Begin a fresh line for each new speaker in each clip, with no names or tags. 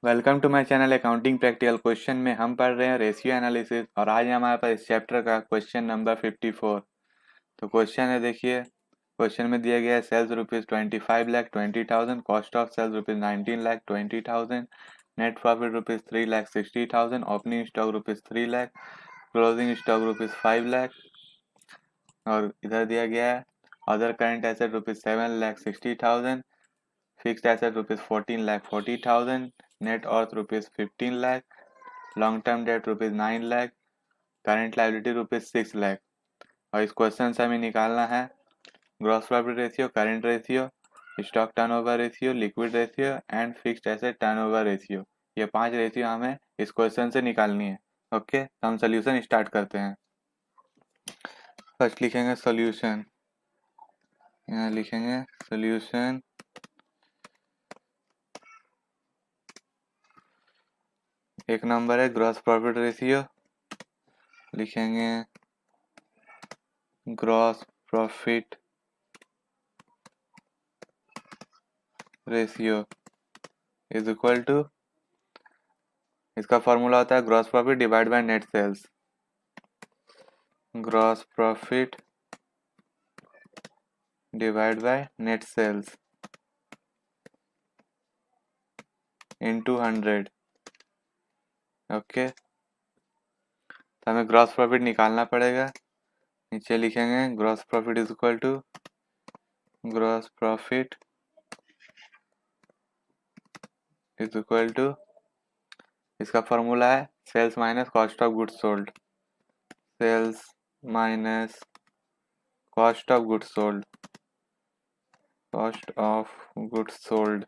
Welcome to my channel accounting practical question में हम पढ़ रहे हैं रेशियो एनालिसिस और आज हमारे पास इस चैप्टर का क्वेश्चन नंबर 54। तो क्वेश्चन है, देखिए क्वेश्चन में दिया गया है sales ₹25,20,000, cost of sales ₹19,20,000, net profit ₹3,60,000, opening stock ₹3 lakh, closing stock ₹5 lakh और इधर दिया गया है other current asset ₹7,60,000, fixed asset ₹14,40,000, net worth ₹15 lakh, long term debt ₹9 lakh, current liability ₹6 lakh. और इस क्वेश्चन से हमें निकालना है gross profit ratio, current ratio, stock turnover ratio, liquid ratio and fixed asset turnover ratio. ये 5 रेशियो हमें इस क्वेश्चन से निकालनी है। ओके, तो हम सोल्यूशन स्टार्ट करते हैं। फर्स्ट लिखेंगे सोल्यूशन, यहाँ लिखेंगे सोल्यूशन। एक नंबर है ग्रॉस प्रॉफिट रेशियो, लिखेंगे gross profit ratio is equal to, इसका फॉर्मूला होता है gross profit divide by net sales. Gross profit divide by net sales into 100। Okay, तो हमें ग्रॉस प्रॉफिट निकालना पड़ेगा। नीचे लिखेंगे gross profit is equal to gross profit is equal to, इसका फॉर्मूला है sales minus cost of goods sold. Sales minus cost of goods sold, cost of goods sold.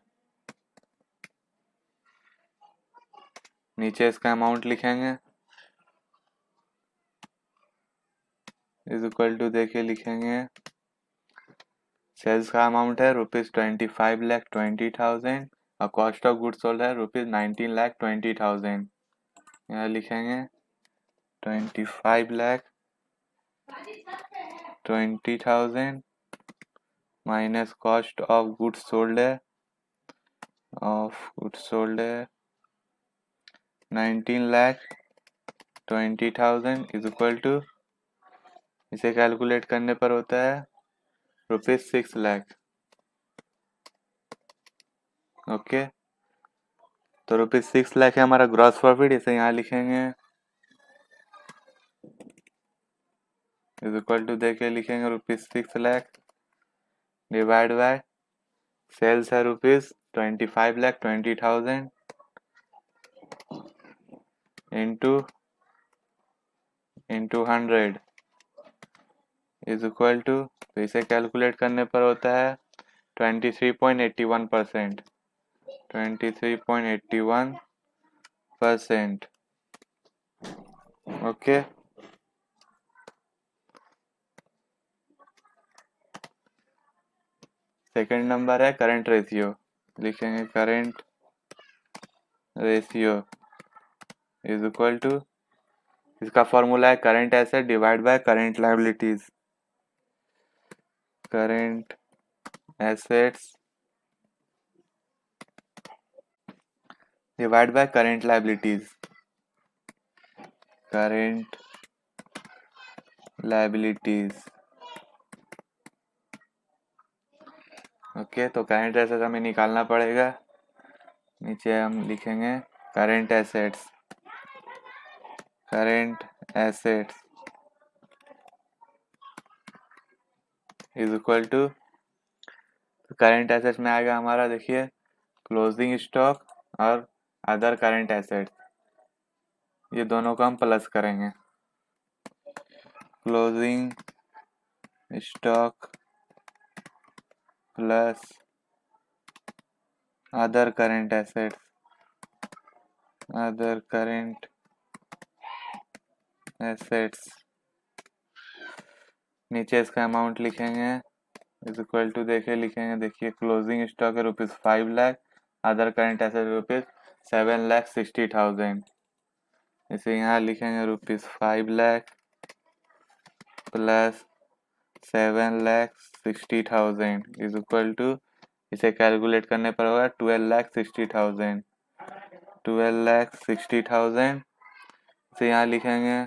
नीचे इसका अमाउंट लिखेंगे इज इक्वल टू, देखिए लिखेंगे sales का amount है ₹25,20,000 और कॉस्ट ऑफ गुड्स सोल्ड है ₹19,20,000। यहाँ लिखेंगे 25,20,000 minus cost of goods sold है 19,20,000 इज इक्वल टू, इसे कैलकुलेट करने पर होता है ₹6 लाख। ओके, तो ₹6 लाख है हमारा ग्रॉस प्रॉफिट, इसे यहाँ लिखेंगे इज इक्वल टू, देखिए लिखेंगे ₹6 लाख डिवाइड बाय सेल्स है ₹25,20,000 इंटू 100 इज इक्वल टू, तो इसे कैलकुलेट करने पर होता है 23.81%। 23.81%। ओके, सेकंड नंबर है करंट रेशियो, लिखेंगे current ratio is equal to, इसका फॉर्मूला है current asset divide by current liabilities. Current assets divide by current liabilities. Current liabilities. Okay, तो करंट एसेट हमें निकालना पड़ेगा। नीचे हम लिखेंगे current assets, current assets is equal to, current assets में आएगा हमारा, देखिए क्लोजिंग स्टॉक और अदर करंट एसेट्स, ये दोनों को हम प्लस करेंगे। Closing stock plus other current assets, other current assets. नीचे इसका अमाउंट लिखेंगे इज इक्वल टू, देखिए लिखेंगे, देखिए क्लोजिंग स्टॉक है ₹5 लाख, अदर करंट एसेट ₹7,60,000। इसे यहाँ लिखेंगे ₹5 lakh plus 7,60,000 is equal to, इसे कैलकुलेट करने पर होगा 12,60,000। 12,60,000 से यहाँ लिखेंगे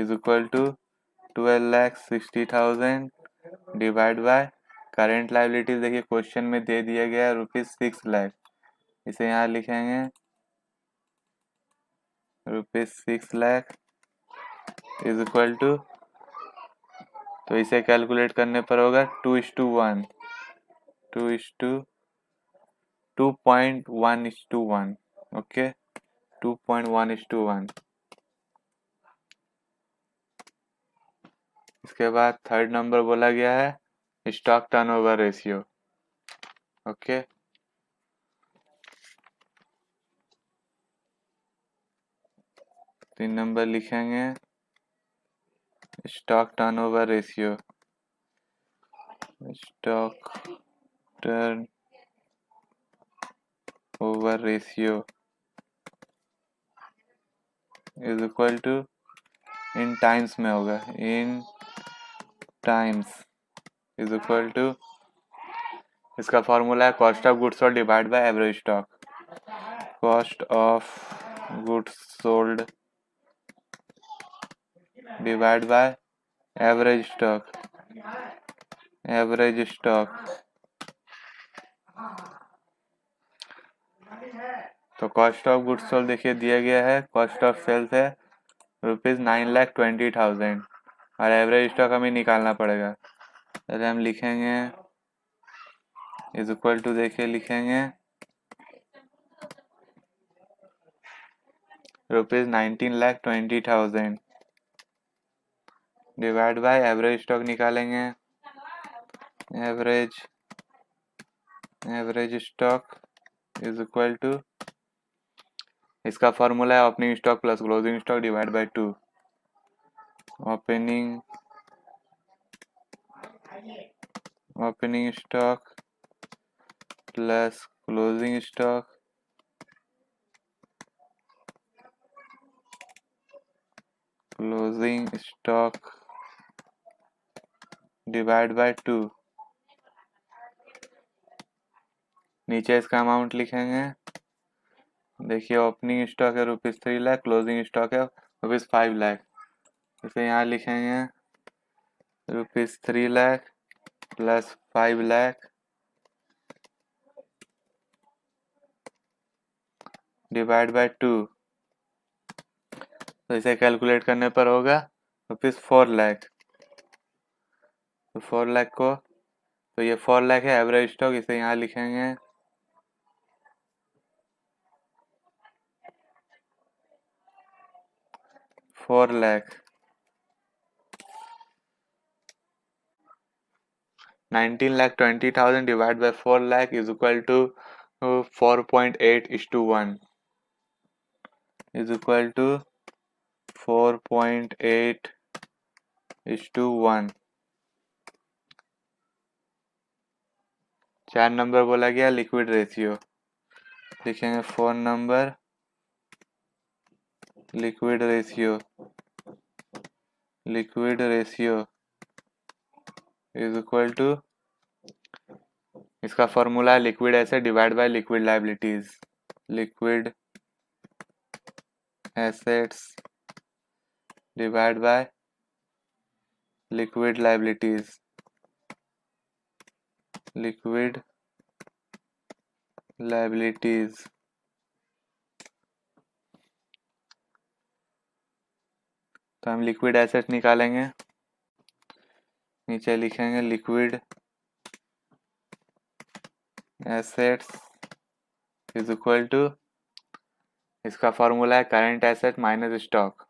is equal to 12,60,000 divide by current liabilities. देखिए क्वेश्चन में दे दिया गया है ₹6 लाख, इसे यहाँ लिखेंगे ₹6 लाख इज इक्वल टू, तो इसे कैलकुलेट करने पर होगा 2:1 2.1:1 ओके 2.1:1। इसके बाद थर्ड नंबर बोला गया है stock turnover ratio okay. 3 number लिखेंगे stock turnover ratio, stock turn over ratio is equal to, in times में होगा, in times is equal to, इसका फॉर्मूला है cost of goods sold divide by average stock. Cost of goods sold divide by average stock, average stock. तो cost of goods sold देखिए दिया गया है, cost of sales है ₹9,20,000 और average stock हमें निकालना पड़ेगा। पहले हम लिखेंगे इज इक्वल टू, देखिए लिखेंगे ₹19,20,000 डिवाइड बाय एवरेज स्टॉक निकालेंगे, average stock is equal to, इसका फॉर्मूला है opening stock plus closing stock divide by 2। Opening stock plus closing stock divide by 2। नीचे इसका अमाउंट लिखेंगे, देखिए ओपनिंग स्टॉक है ₹3 लाख, क्लोजिंग स्टॉक है ₹5 लाख, इसे यहाँ लिखेंगे ₹3 lakh plus 5 lakh divide by 2। तो इसे कैलकुलेट करने पर होगा ₹4 लाख। तो 4 लाख को, तो ये 4 लाख है एवरेज स्टॉक, इसे यहाँ लिखेंगे ₹4 lakh. 19,20,000 divided by 4 lakh is equal to 4.8:1 is equal to 4.8:1। 4 number बोला गया लिक्विड रेशियो, लिखेंगे 4 number liquid ratio is equal to, इसका फॉर्मूला है liquid asset divide by liquid liabilities, liquid assets divide by liquid liabilities, liquid liabilities. तो हम liquid asset निकालेंगे, नीचे लिखेंगे liquid assets is equal to, इसका फॉर्मूला है current asset minus stock,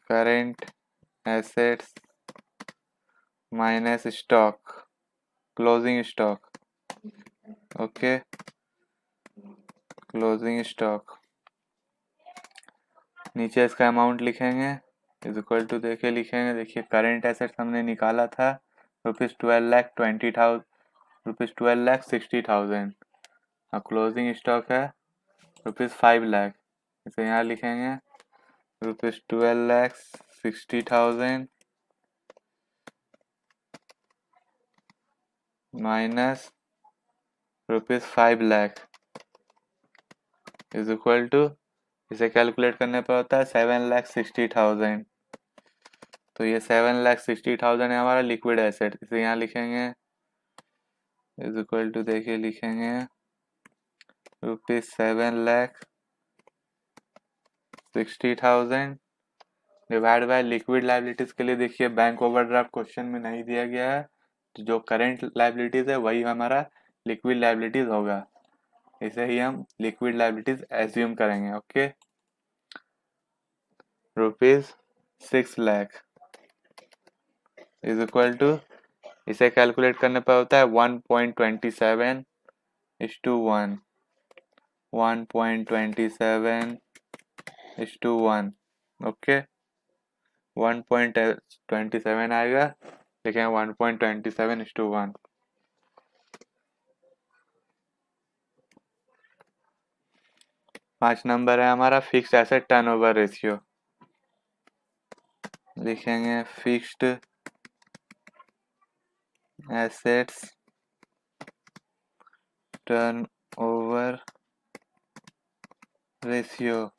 current assets minus stock, closing stock okay, closing stock. नीचे इसका amount लिखेंगे इज इक्वल टू, देखिए लिखेंगे, देखिए करेंट एसेट्स हमने निकाला था ₹12,60,000 और क्लोजिंग स्टॉक है ₹5 लाख, इसे यहाँ लिखेंगे ₹12,60,000 minus ₹5 lakh is equal to, इसे कैलकुलेट करने पर होता है 7,60,000। तो ये 7,60,000 है हमारा लिक्विड एसेट, इसे यहाँ लिखेंगे इज इक्वल टू, देखिए लिखेंगे ₹7,60,000 डिवाइड बाय लिक्विड लाइबिलिटीज के लिए देखिए बैंक ओवरड्राफ्ट क्वेश्चन में नहीं दिया गया है, तो जो करंट लाइबिलिटीज है वही हमारा लिक्विड लाइबिलिटीज होगा, इसे ही हम लिक्विड लाइबिलिटीज एज्यूम करेंगे। Okay, ₹6 lakh is equal to, इसे कैलकुलेट करने पर होता है 1.27:1, 1.27:1। ओके, 1.27 आएगा, लेकिन 1.27:1। 5 नंबर है हमारा फिक्स्ड एसेट टर्नओवर रेशियो, लिखेंगे फिक्स्ड एसेट्स टर्नओवर रेशियो,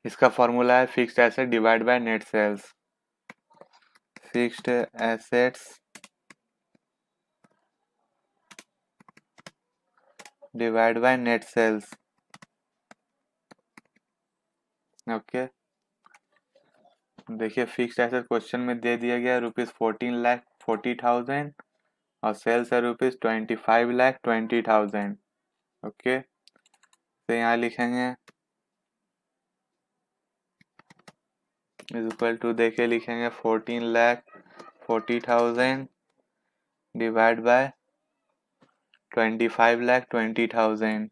इसका फॉर्मूला है fixed asset divide by net sales. Fixed assets divide by net sales. Okay, देखिए फिक्स्ड एसेट क्वेश्चन में दे दिया गया ₹14,40,000 और सेल्स है ₹25,20,000। ओके, तो यहाँ लिखेंगे इज इक्वल टू, देखिए लिखेंगे 14,40,000 divide by 25,20,000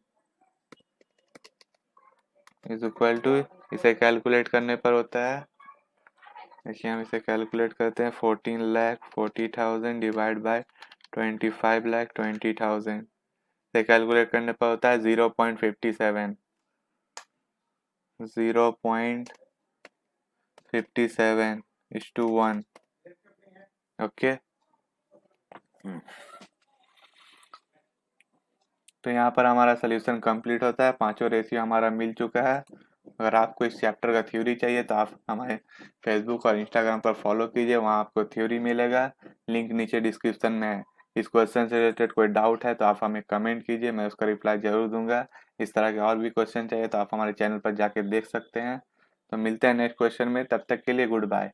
is equal to, इसे कैलकुलेट करने पर होता है, देखिए हम इसे कैलकुलेट करते हैं 14,40,000 डिवाइड बाय 25,20,000, इसे कैलकुलेट करने पर होता है 0.57, 0.57:1। ओके, तो यहाँ पर हमारा सोल्यूशन कंप्लीट होता है, पांचों रेशियो हमारा मिल चुका है। अगर आपको इस चैप्टर का थ्योरी चाहिए तो आप हमारे फेसबुक और इंस्टाग्राम पर फॉलो कीजिए, वहाँ आपको थ्योरी मिलेगा, लिंक नीचे डिस्क्रिप्शन में है। इस क्वेश्चन से रिलेटेड कोई डाउट है तो आप हमें कमेंट कीजिए, मैं उसका रिप्लाई जरूर दूंगा। इस तरह के और भी क्वेश्चन चाहिए तो आप हमारे चैनल पर जाके देख सकते हैं। तो मिलते हैं नेक्स्ट क्वेश्चन में, तब तक के लिए गुड बाय।